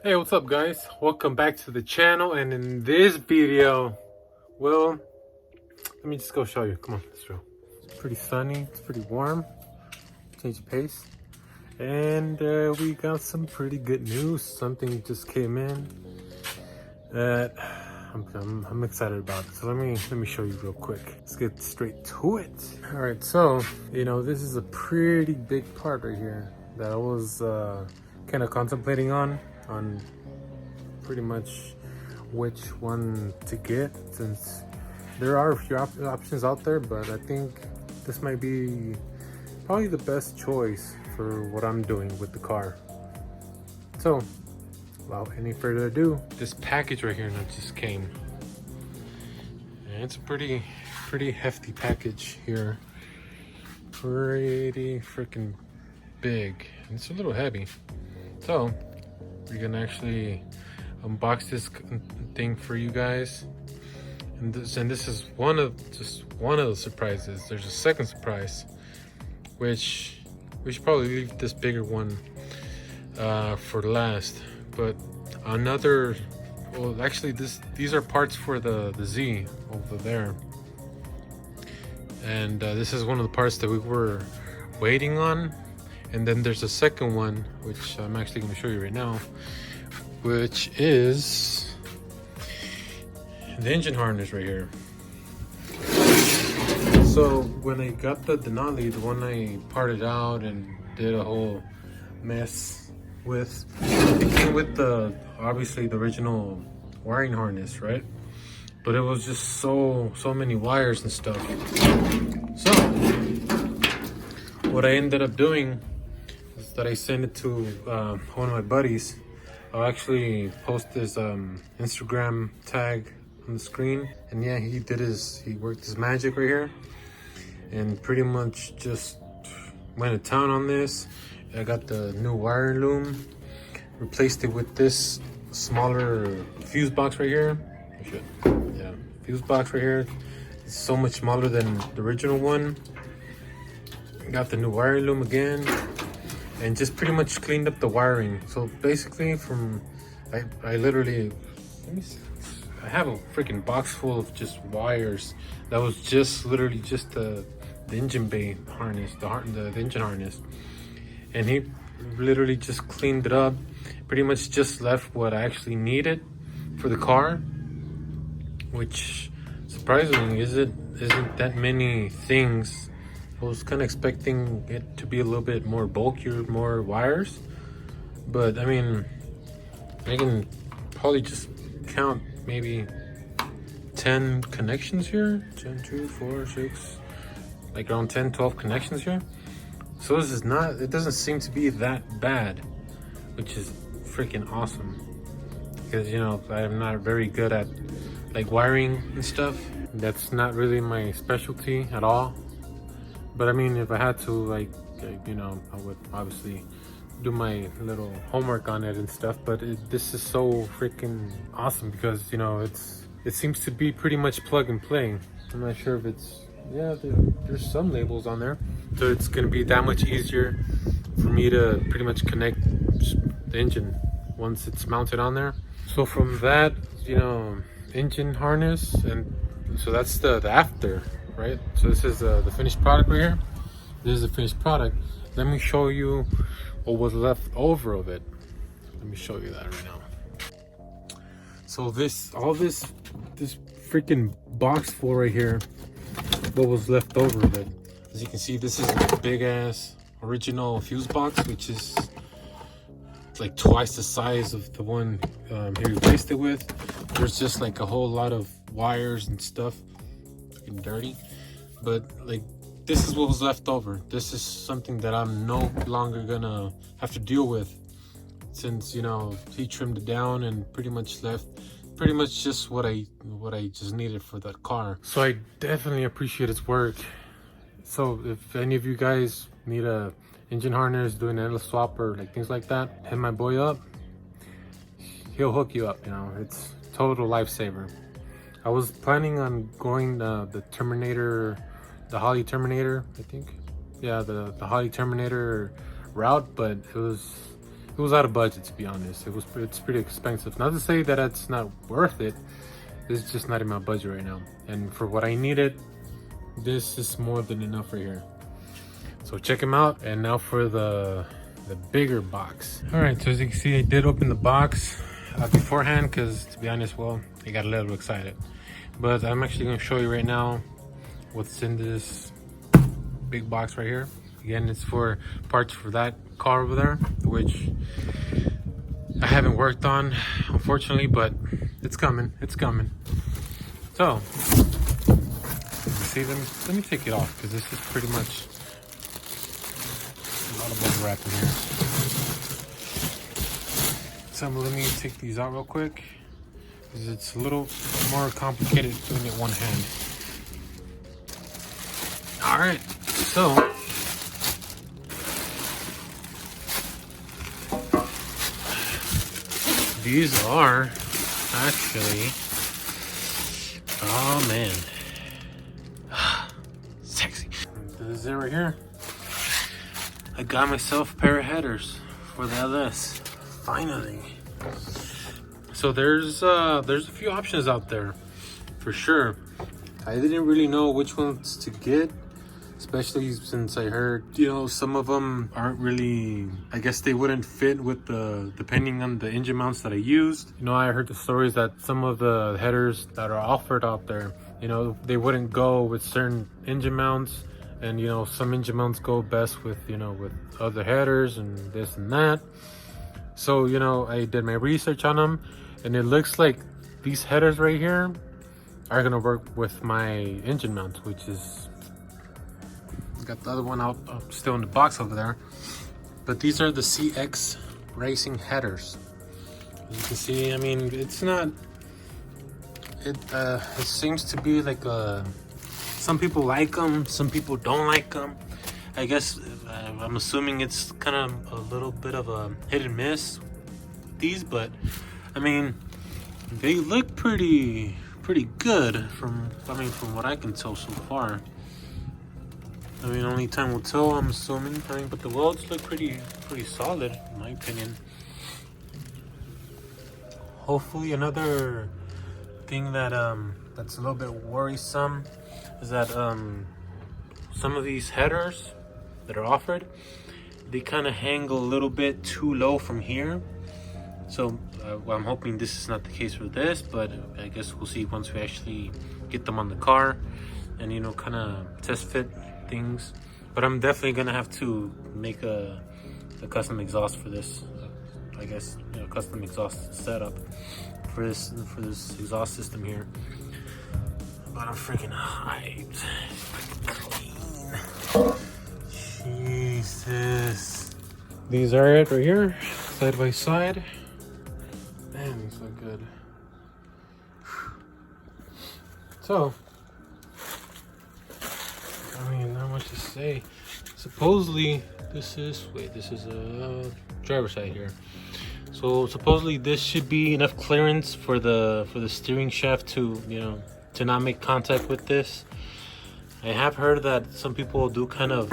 Hey, what's up guys? Welcome back to the channel, and in this video, well, let me just go show you. Come on, let's go. It's pretty sunny, it's pretty warm. Change the pace. And we got some pretty good news. Something just came in that I'm excited about. So let me show you real quick. Let's get straight to it. All right, so this is a pretty big part right here that I was kind of contemplating on pretty much which one to get, since there are a few options out there, but I think this might be probably the best choice for what I'm doing with the car. So without any further ado, this package right here that just came, and it's a pretty hefty package here. Pretty freaking big, and it's a little heavy. So we're gonna actually unbox this thing for you guys, and this is just one of the surprises. There's a second surprise, which we should probably leave this bigger one for last. But another, well, actually these are parts for the Z over there, and this is one of the parts that we were waiting on. And then there's a second one, which I'm actually going to show you right now, which is the engine harness right here. So when I got the Denali, the one I parted out and did a whole mess with, it came with obviously the original wiring harness, right? But it was just so many wires and stuff. So what I ended up doing is that I sent it to one of my buddies. I'll actually post his Instagram tag on the screen, and yeah, he worked his magic right here and pretty much just went to town on this. I got the new wiring loom, replaced it with this smaller fuse box right here. Yeah, fuse box right here. It's so much smaller than the original one. Got the new wiring loom again, and just pretty much cleaned up the wiring. So basically, I literally, I have a freaking box full of just wires that was just literally just the engine bay harness, the engine harness, and he literally just cleaned it up. Pretty much just left what I actually needed for the car, which surprisingly isn't that many things. I was kind of expecting it to be a little bit more bulkier, more wires, but I mean, I can probably just count maybe 10 connections here. 10, 2, 4, 6, like around 10, 12 connections here. So this is it doesn't seem to be that bad, which is freaking awesome, because I'm not very good at like wiring and stuff. That's not really my specialty at all. But I mean, if I had to, I would obviously do my little homework on it and stuff. But this is so freaking awesome because, it seems to be pretty much plug and play. I'm not sure if there's some labels on there. So it's going to be that much easier for me to pretty much connect the engine once it's mounted on there. So from that, engine harness, and so that's the after. Right, so this is the finished product right here. This is the finished product. Let me show you what was left over of it. Let me show you that right now. So all this freaking box full right here, what was left over of it. As you can see, this is a big ass original fuse box, which is like twice the size of the one he replaced it with. There's just like a whole lot of wires and stuff. Dirty, but like, this is what was left over. This is something that I'm no longer gonna have to deal with, since he trimmed it down and pretty much left pretty much just what I just needed for that car. So I definitely appreciate his work. So if any of you guys need a engine harness, doing an lsswap or like things like that, hit my boy up. He'll hook you up. It's total lifesaver. I was planning on going the Terminator, the Holly Terminator, I think. Yeah, the Holly Terminator route, but it was it was out of budget, to be honest. It's pretty expensive. Not to say that it's not worth it. It's just not in my budget right now. And for what I needed, this is more than enough right here. So check them out. And now for the bigger box. All right, so as you can see, I did open the box beforehand because, to be honest, well, I got a little excited. But I'm actually going to show you right now what's in this big box right here. Again, it's for parts for that car over there, which I haven't worked on, unfortunately, but it's coming. It's coming. So, see, let me take it off because this is pretty much a lot of bubble wrap in here. So let me take these out real quick because it's a little more complicated doing it one hand. All right, so these are actually, oh man, sexy. This is it right here. I got myself a pair of headers for the LS, finally. So there's a few options out there, for sure. I didn't really know which ones to get, especially since I heard, you know, some of them aren't really, I guess they wouldn't fit with depending on the engine mounts that I used. You know, I heard the stories that some of the headers that are offered out there, you know, they wouldn't go with certain engine mounts. And, you know, some engine mounts go best with, you know, with other headers and this and that. So, you know, I did my research on them, and it looks like these headers right here are gonna work with my engine mount, which is, got the other one out still in the box over there. But these are the CX Racing headers. As you can see, I mean, it's not, it seems to be like a, some people like them, some people don't like them. I guess I'm assuming it's kind of a little bit of a hit and miss with these, but I mean, they look pretty good from what I can tell so far. I mean, only time will tell, I'm assuming. I mean, but the welds look pretty solid, in my opinion. Hopefully, another thing that that's a little bit worrisome is that some of these headers that are offered, they kind of hang a little bit too low from here. So well, I'm hoping this is not the case for this, but I guess we'll see once we actually get them on the car and, you know, kind of test fit things. But I'm definitely gonna have to make a custom exhaust for this. I guess, you know, custom exhaust setup for this exhaust system here. But I'm freaking hyped. Clean. Jesus. These are it right here, side by side. Man, these look good. So, I mean, not much to say. Supposedly, this is a driver's side here. So supposedly this should be enough clearance for the steering shaft to, you know, to not make contact with this. I have heard that some people do kind of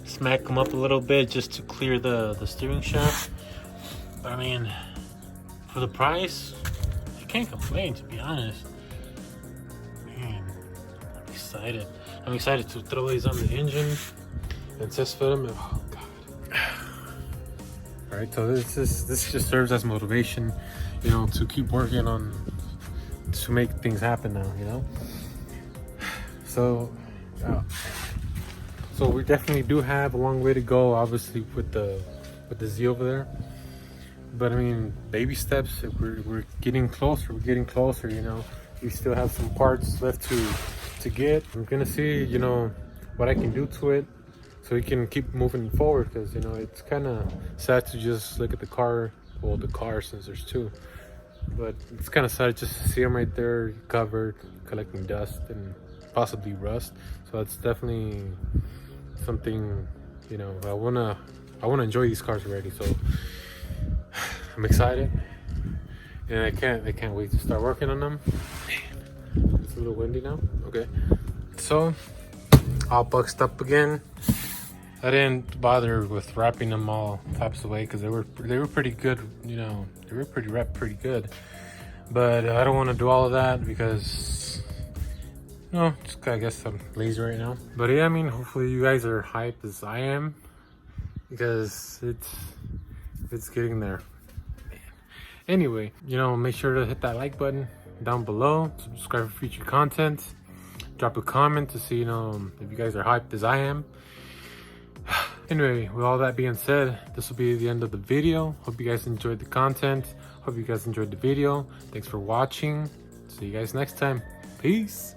smack them up a little bit just to clear the steering shaft. But I mean, for the price, I can't complain, to be honest. Man, I'm excited. I'm excited to throw these on the engine and test fit them. Oh God. All right, so this just serves as motivation, you know, to keep working on, to make things happen now, you know. So so we definitely do have a long way to go, obviously, with the Z over there. But I mean, baby steps. We're getting closer. We're getting closer. You know, we still have some parts left to get. We're gonna see, you know, what I can do to it, so we can keep moving forward. Because, you know, it's kind of sad to just look at the car. Well, the car, since there's two. But it's kind of sad just to see them right there, covered, collecting dust and possibly rust. So it's definitely something, you know, I wanna enjoy these cars already. So I'm excited, and I can't wait to start working on them. Man, it's a little windy now. Okay, so all boxed up again. I didn't bother with wrapping them all types of way because they were pretty good, you know, they were pretty good. But I don't want to do all of that because, no, just I guess I'm lazy right now. But yeah, I mean, hopefully you guys are hyped as I am because it's getting there. Anyway, you know, make sure to hit that like button down below, subscribe for future content, drop a comment to see, you know, if you guys are hyped as I am. Anyway, with all that being said, this will be the end of the video. Hope you guys enjoyed the content. Hope you guys enjoyed the video. Thanks for watching. See you guys next time. Peace.